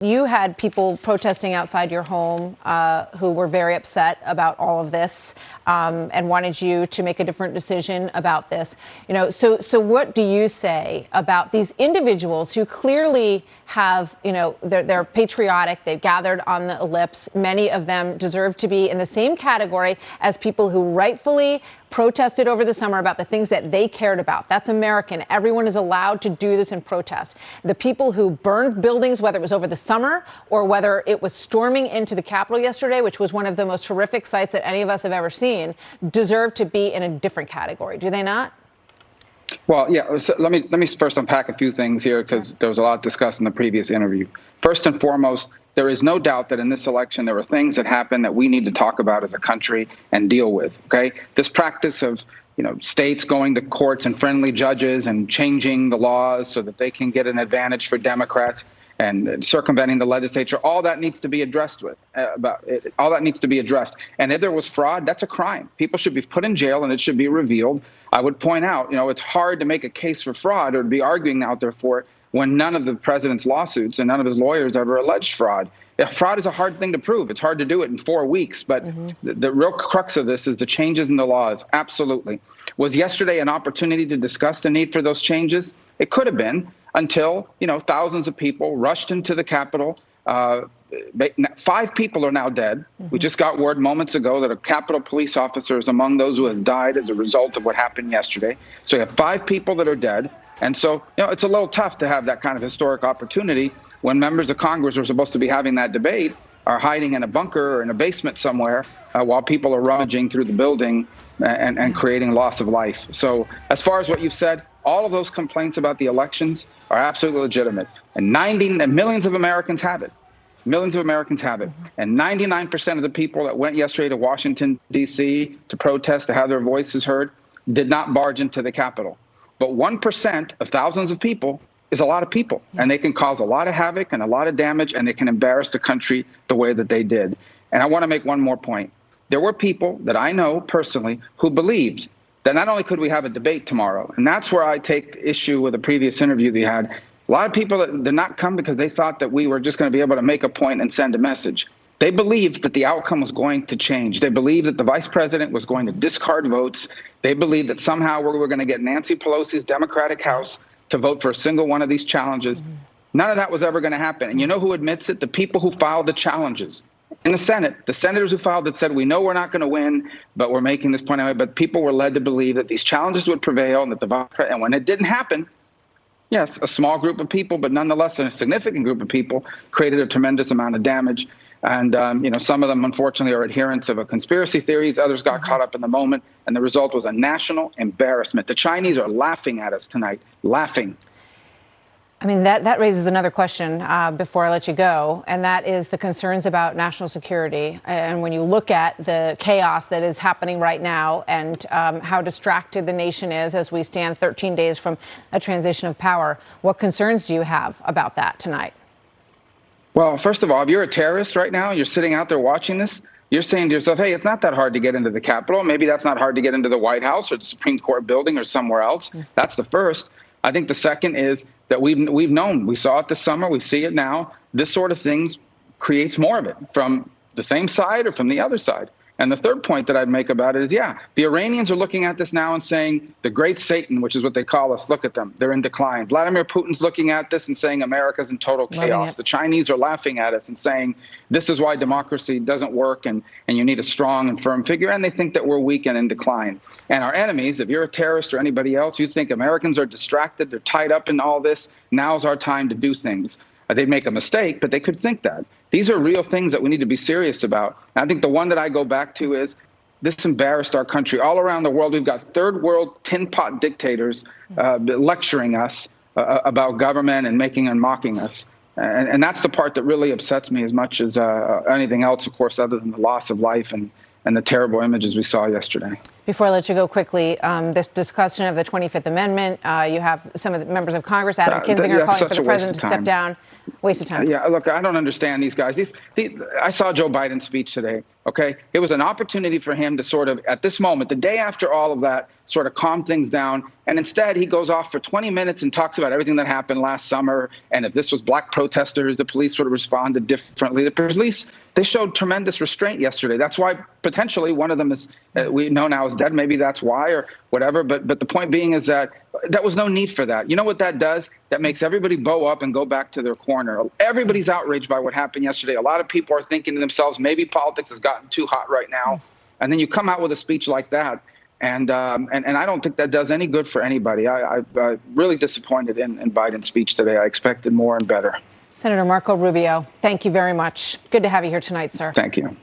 You had people protesting outside your home who were very upset about all of this and wanted you to make a different decision about this. So what do you say about these individuals who clearly have, they're patriotic, they've gathered on the ellipse. Many of them deserve to be in the same category as people who rightfully protested over the summer about the things that they cared about. That's American. Everyone is allowed to do this and protest. The people who burned buildings, whether it was over the summer or whether it was storming into the Capitol yesterday, which was one of the most horrific sights that any of us have ever seen, deserve to be in a different category. Do they not? Well, yeah. So let me first unpack a few things here, because there was a lot discussed in the previous interview. First and foremost, there is no doubt that in this election there were things that happened that we need to talk about as a country and deal with. Okay, this practice of states going to courts and friendly judges and changing the laws so that they can get an advantage for Democrats and circumventing the legislature, all that needs to be addressed all that needs to be addressed. And if there was fraud, that's a crime. People should be put in jail and it should be revealed. I would point out, it's hard to make a case for fraud or to be arguing out there for it when none of the president's lawsuits and none of his lawyers ever alleged fraud. Fraud is a hard thing to prove. It's hard to do it in 4 weeks. But the real crux of this is the changes in the laws. Absolutely. Was yesterday an opportunity to discuss the need for those changes? It could have been, until, thousands of people rushed into the Capitol. 5 people are now dead. We just got word moments ago that a Capitol police officer is among those who has died as a result of what happened yesterday. So you have 5 people that are dead. And so, it's a little tough to have that kind of historic opportunity when members of Congress who are supposed to be having that debate are hiding in a bunker or in a basement somewhere while people are rummaging through the building and creating loss of life. So as far as what you've said, all of those complaints about the elections are absolutely legitimate. And millions of Americans have it. Millions of Americans have it. And 99% of the people that went yesterday to Washington, D.C. to protest, to have their voices heard, did not barge into the Capitol. But 1% of thousands of people is a lot of people. And they can cause a lot of havoc and a lot of damage, and they can embarrass the country the way that they did. And I want to make one more point. There were people that I know personally who believed that not only could we have a debate tomorrow, and that's where I take issue with the previous interview that you had. A lot of people that did not come because they thought that we were just going to be able to make a point and send a message. They believed that the outcome was going to change. They believed that the vice president was going to discard votes. They believed that somehow we were going to get Nancy Pelosi's Democratic House to vote for a single one of these challenges. None of that was ever going to happen. And you know who admits it? The people who filed the challenges. In the Senate, the senators who filed it said, we know we're not going to win, but we're making this point anyway. But people were led to believe that these challenges would prevail and that and when it didn't happen, yes, a small group of people, but nonetheless a significant group of people created a tremendous amount of damage. And, some of them, unfortunately, are adherents of conspiracy theories. Others got caught up in the moment. And the result was a national embarrassment. The Chinese are laughing at us tonight, laughing. I mean, that raises another question before I let you go, and that is the concerns about national security. And when you look at the chaos that is happening right now and how distracted the nation is as we stand 13 days from a transition of power, what concerns do you have about that tonight? Well, first of all, if you're a terrorist right now, you're sitting out there watching this, you're saying to yourself, hey, it's not that hard to get into the Capitol. Maybe that's not hard to get into the White House or the Supreme Court building or somewhere else. That's the first. I think the second is that we've known, we saw it this summer, we see it now. This sort of things creates more of it from the same side or from the other side. And the third point that I'd make about it is, the Iranians are looking at this now and saying the great Satan, which is what they call us, look at them, they're in decline. Vladimir Putin's looking at this and saying America's in total chaos. The Chinese are laughing at us and saying this is why democracy doesn't work and you need a strong and firm figure. And they think that we're weak and in decline. And our enemies, if you're a terrorist or anybody else, you think Americans are distracted, they're tied up in all this, now's our time to do things. They'd make a mistake, but they could think that. These are real things that we need to be serious about. And I think the one that I go back to is this embarrassed our country. All around the world, we've got third world tin pot dictators lecturing us about government and making and mocking us. And that's the part that really upsets me as much as anything else, of course, other than the loss of life and the terrible images we saw yesterday. Before I let you go quickly, this discussion of the 25th Amendment, you have some of the members of Congress, Adam Kinzinger, calling for the president to step down. Waste of time. Yeah, look, I don't understand these guys. I saw Joe Biden's speech today, okay? It was an opportunity for him to sort of, at this moment, the day after all of that, sort of calm things down. And instead, he goes off for 20 minutes and talks about everything that happened last summer. And if this was black protesters, the police would have responded differently. The police, they showed tremendous restraint yesterday. That's why potentially one of them is, we know now is dead. Maybe that's why or whatever. But the point being is that was no need for that. You know what that does? That makes everybody bow up and go back to their corner. Everybody's outraged by what happened yesterday. A lot of people are thinking to themselves, maybe politics has gotten too hot right now. And then you come out with a speech like that. And I don't think that does any good for anybody. I'm really disappointed in Biden's speech today. I expected more and better. Senator Marco Rubio, thank you very much. Good to have you here tonight, sir. Thank you.